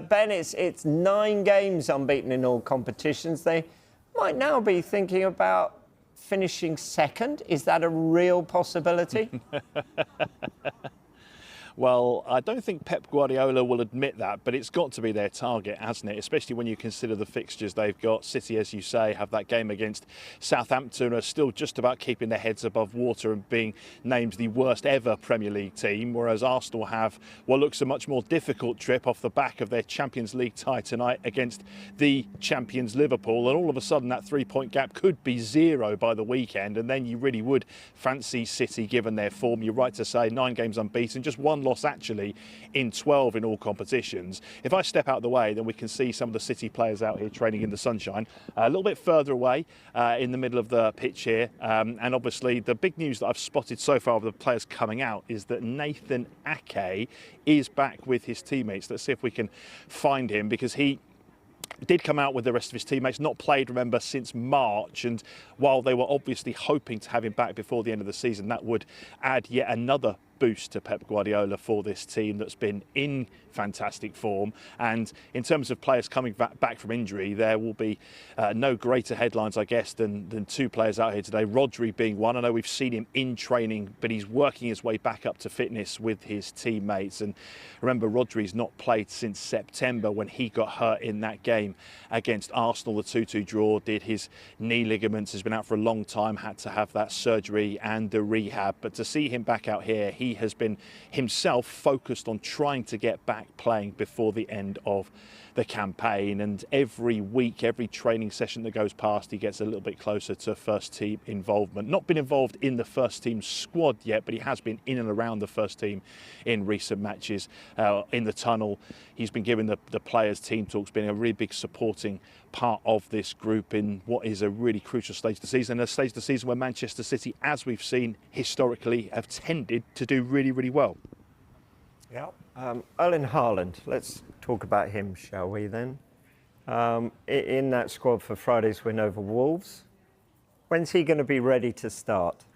Ben, it's 9 games unbeaten in all competitions. They might now be thinking about finishing second. Is that a real possibility? Well, I don't think Pep Guardiola will admit that, but it's got to be their target, hasn't it? Especially when you consider the fixtures they've got. City, as you say, have that game against Southampton, are still just about keeping their heads above water and being named the worst ever Premier League team, whereas Arsenal have what looks a much more difficult trip off the back of their Champions League tie tonight against the champions Liverpool. And all of a sudden, that 3-point gap could be 0 by the weekend, and then you really would fancy City given their form. You're right to say 9 games unbeaten, just 1 loss actually in 12 in all competitions. If I step out of the way, then we can see some of the City players out here training in the sunshine. A little bit further away in the middle of the pitch here. And obviously the big news that I've spotted so far of the players coming out is that Nathan Ake is back with his teammates. Let's see if we can find him, because he did come out with the rest of his teammates, not played, remember, since March. And while they were obviously hoping to have him back before the end of the season, that would add yet another boost to Pep Guardiola for this team that's been in fantastic form. And in terms of players coming back from injury, there will be no greater headlines, I guess, than 2 players out here today. Rodri being one. I know we've seen him in training, but he's working his way back up to fitness with his teammates. And remember, Rodri's not played since September when he got hurt in that game against Arsenal. The 2-2 draw, did his knee ligaments, has been out for a long time, had to have that surgery and the rehab. But to see him back out here, he has been himself focused on trying to get back playing before the end of the campaign, and every week, every training session that goes past, he gets a little bit closer to first team involvement. Not been involved in the first team squad yet, but he has been in and around the first team in recent matches. In the tunnel, he's been given the players' team talks, been a really big supporting part of this group in what is a really crucial stage of the season, a stage of the season where Manchester City, as we've seen historically, have tended to do really, really well. Yeah. Erling Haaland, let's talk about him, shall we then? In that squad for Friday's win over Wolves, when's he going to be ready to start?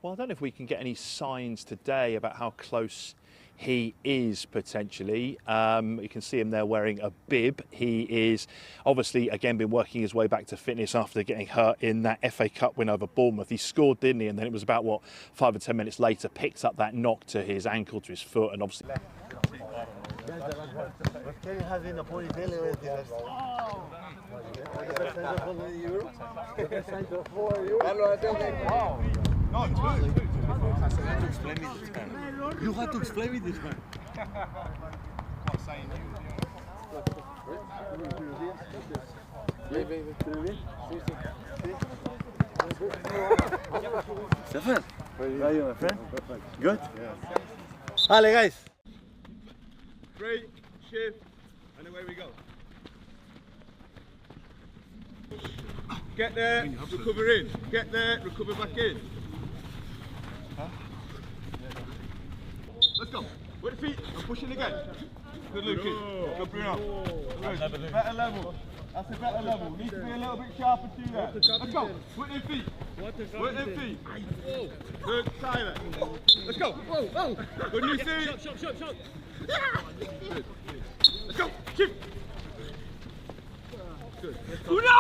Well, I don't know if we can get any signs today about how close he is potentially. You can see him there wearing a bib. He is obviously, again, been working his way back to fitness after getting hurt in that FA Cup win over Bournemouth. He scored, didn't he? And then it was about, 5 or 10 minutes later, picked up that knock to his ankle, to his foot, and obviously... No, you have to explain me this, man. Stefan, how are you, my friend? Good? Yeah. Allez, guys. 3, shift, and away we go. Get there, recover in. Get there, recover back in. Let's go. With the feet and pushing again. Good, Lucas. Good, Bruno. Good. Better level. That's a better level. Need to be a little bit sharper to that. Let's go. With them feet. With them feet. Good, Tyler. Let's go. Good, new feet. Shot. Good. Let's go. Shoot. Good. No!